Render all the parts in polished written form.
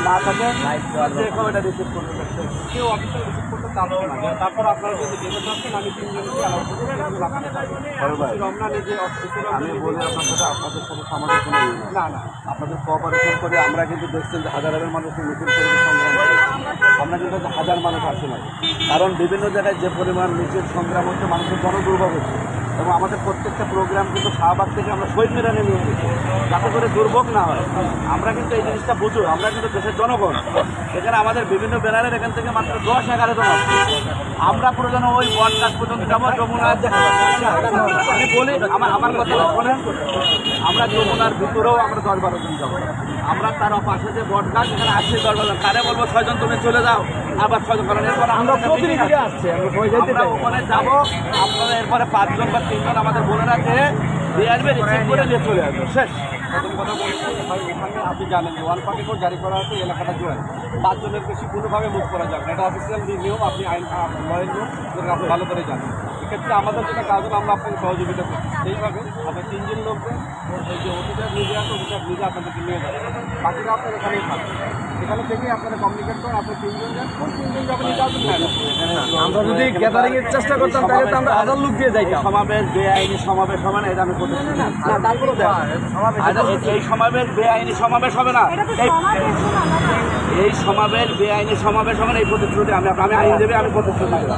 না থাকে এটা রিসিভ করতে কেউ অফিসে রিসিভ করতে চালও না। তারপর আপনারা যদি যেতে চাচ্ছেন আমি 3 জনকে অ্যালাউ করবো। রমনা নিজে আমি বলি আপনার সাথে আপনাদের সাথে সমাজের কোনো না না আপনাদের কোঅপারেশন করে আমরা কিন্তু দেখছেন যে হাজার হাজার মানুষের মিছিল করে সংগ্রাম করে আমরা কিন্তু হাজার মানুষ আসে না, কারণ বিভিন্ন জায়গায় যে পরিমাণ মিছিল সংগ্রাম হচ্ছে মানুষের জনদুর্ভোগ হচ্ছে এবং আমাদের প্রত্যেকটা প্রোগ্রাম কিন্তু শাহবাগ থেকে আমরা শহীদ মিনারে নিয়ে গেছি যাতে করে দুর্ভোগ না হয়। আমরা কিন্তু এই জিনিসটা বুঝো, আমরা কিন্তু দেশের জনগণ। এখানে আমাদের বিভিন্ন ব্যানারের এখান থেকে মাত্র 10-11 জন আসছে। আমরা প্রয়োজনে ওই বনগাছ পর্যন্ত যাবো, যমুনার আমি বলি আমার কথা শোনেন, আমরা যমুনার ভিতরেও আমরা 10-12 জন যাবো। আমরা তার পাশে যে বটগাছ এখানে আসছে 10-12 জন, কারে বলবো 6 জন তুমি চলে যাও, আবার 6 জন করেন। এরপর আমরা প্রতিনিধিরা আসছে আমরা ওখানে যাবো, আপনারা এরপরে 5 জন বা 3 জন আমাদের বোনেরা যে দিয়ে আসবে, রিসিভ করে নিয়ে চলে আসবে। শেষ প্রথম কথা বলছি ভাই, ওখানে আপনি জানেন যে 144 জারি করা হচ্ছে এলাকাটা জুড়ে 5 জনের বেশি কোনোভাবে মুভ করা যাবে না। এটা অফিসিয়াল নিয়ম, আপনি আইন লয়ের নিয়ম যেটা আপনি ভালো করে জানেন। এক্ষেত্রে আমাদের যেটা কাজ হলো আমরা আপনাকে সহযোগিতা করছি সেইভাবে আপনার 3 জন লোককে ওই যে অফিসার নিজে আসে, অফিসার নিজে আপনাদেরকে নিয়ে যাবে, বাকিরা আপনার এখানেই থাকবে। এখানে থেকে আপনারা কমিউনিকেট করেন, আপনি 3 জন যান, কোন 3 জন যাবেন এটা আসুন না। আমরা যদি গ্যাদারিং এর চেষ্টা করতাম তাহলে তো আমরা 1000 লোক দিয়ে যাইতাম। সমাবেশ বেআইনি সমাবেশ হবে না, এটা আমি বলতে চাই না। তারপরে এই সমাবেশ বেআইনি সমাবেশ হবে না, এই সমাবেশ বেআইনি সমাবেশ হবে না, এই প্রতিশ্রুতি আমি আইন দেবে, আমি প্রতিশ্রুতি দেবো।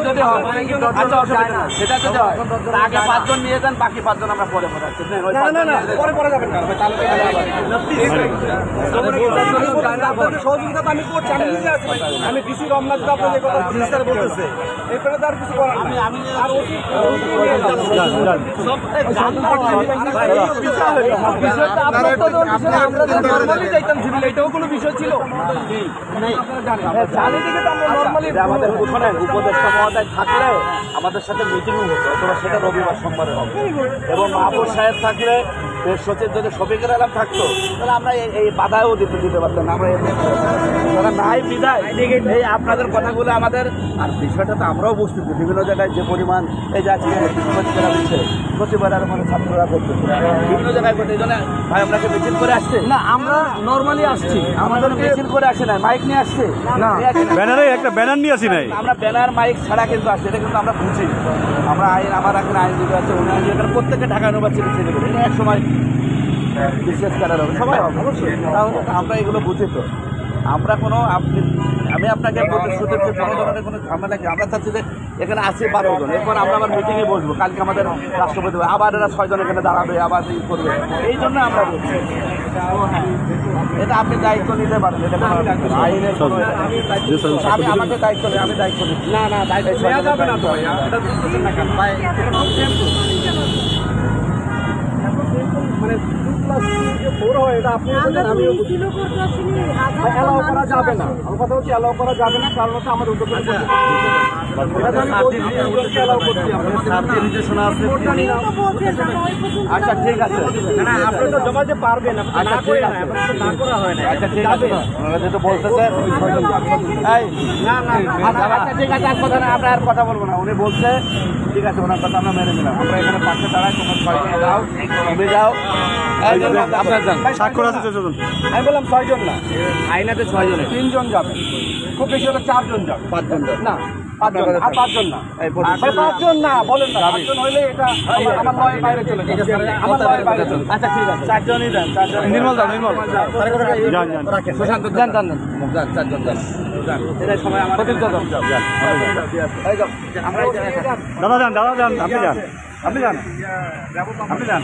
যদি হয় সেটা যদি হয় আগে 5 জন নিয়ে যান, বাকি 5 জন আমরা পরে পড়াচ্ছি। পরে যাবেন সহযোগিতা আমি করছি, আমি নিজে আছি, আমি ডিসি রমনা যেটা আপনাদের কথা বলতেছে এরপরে তার কিছু করার আমি আর এটাও কোনো বিষয় ছিল আমাদের উপদেষ্টা মহোদয় থাকলে আমাদের সাথে মিটিং হতো, অথবা সেটা রবিবার সোমবারে হবে, এবং মাহবুব সাহেব থাকলে দেশ সচিব যদি শফিকুল আলম থাকতো তাহলে আমরা এই বাধাও দিতে পারতাম না। আমরা তারা নাই বিদায় এই আপনাদের কথাগুলো আমাদের, আর বিষয়টা তো আমরাও বুঝতেছি বিভিন্ন জায়গায় যে পরিমাণ এই যাচ্ছে দিচ্ছে প্রতিবারের মানে ছাত্ররা করতেছে বিভিন্ন জায়গায় করতে, এই জন্য ভাই আপনাকে মিছিল করে আসছে না, আমরা নর্মালি আসছি, আমাদের মিছিল করে আসে না, মাইক নিয়ে আসছে না, ব্যানারে একটা ব্যানার নিয়ে আসি নাই, আমরা ব্যানার মাইক ছাড়া কিন্তু আসছে, এটা কিন্তু আমরা বুঝি। আমরা আইন আমার এখানে আইনজীবী আছে, উনি এখানে প্রত্যেকটা ঢাকা ইউনিভার্সিটি ছেলে করে এক সময় বিশেষ কারার হবে, সবাই হবে অবশ্যই, তাহলে আমরা এগুলো বুঝি। তো আমরা কোনো আমি আপনাকে প্রতিশ্রুতির কোনো ধরনের কোনো ঝামেলা কি, আমরা চাচ্ছি যে এখানে আছে 12 জন, এরপর আমরা আবার মিটিংয়ে বসবো, কালকে আমাদের রাষ্ট্রপতি আবার এরা 6 জন এখানে দাঁড়াবে, আবার ই করবে, এই জন্য আমরা বলছি এটা আপনি দায়িত্ব নিতে পারেন, এটা আইনের আমি আমাকে দায়িত্ব নেই, আমি দায়িত্ব নিচ্ছি না, না দায়িত্ব নেওয়া যাবে না তো এটা বুঝতেছেন না কেন ভাই, মানে 2+2 হয় এটা আপনি আমিও অ্যালাউ করা যাবে না, আমার কথা হচ্ছে অ্যালাউ করা যাবে না, কারণ হচ্ছে আমাদের উদ্যোগ নির্দেশনা আছে। আচ্ছা ঠিক আছে, না আপনি তো জমা যে পারবেন, আচ্ছা ঠিক আছে না করা হয় না, আচ্ছা ঠিক আছে ওনারা যেটা বলতেছে না না আচ্ছা ঠিক আছে, আর কথা না, আমরা আর কথা বলবো না, উনি বলছে ঠিক আছে, ওনার কথা আমরা মেনে নিলাম, আমরা এখানে পাশে দাঁড়াই, তোমার 6 জন যাও, তুমি যাও, আপনার যান স্বাক্ষর আছে 6 জন, আমি বললাম 6 জন না, আইনাতে 6 জনে 3 জন যাবে, খুব বেশি হলে 4 জন যাবে, 5 জন না 5 জন আর 5 জন না, 5 জন না বলেন না, 5 জন হইলে এটা আমার লয়ের বাইরে চলে যাবে, আমার লয়ের বাইরে চলে। আচ্ছা ঠিক আছে 4 জনই দেন, 4 জন নির্মল যান, নির্মল যান যান সুশান্ত যান যান যান 4 জন যান যান, এটা সময় আমার প্রতিজ্ঞা যান যান, এই যাও আমরা দাদা যান, দাদা যান, আপনি যান, আপনি যান, আপনি যান।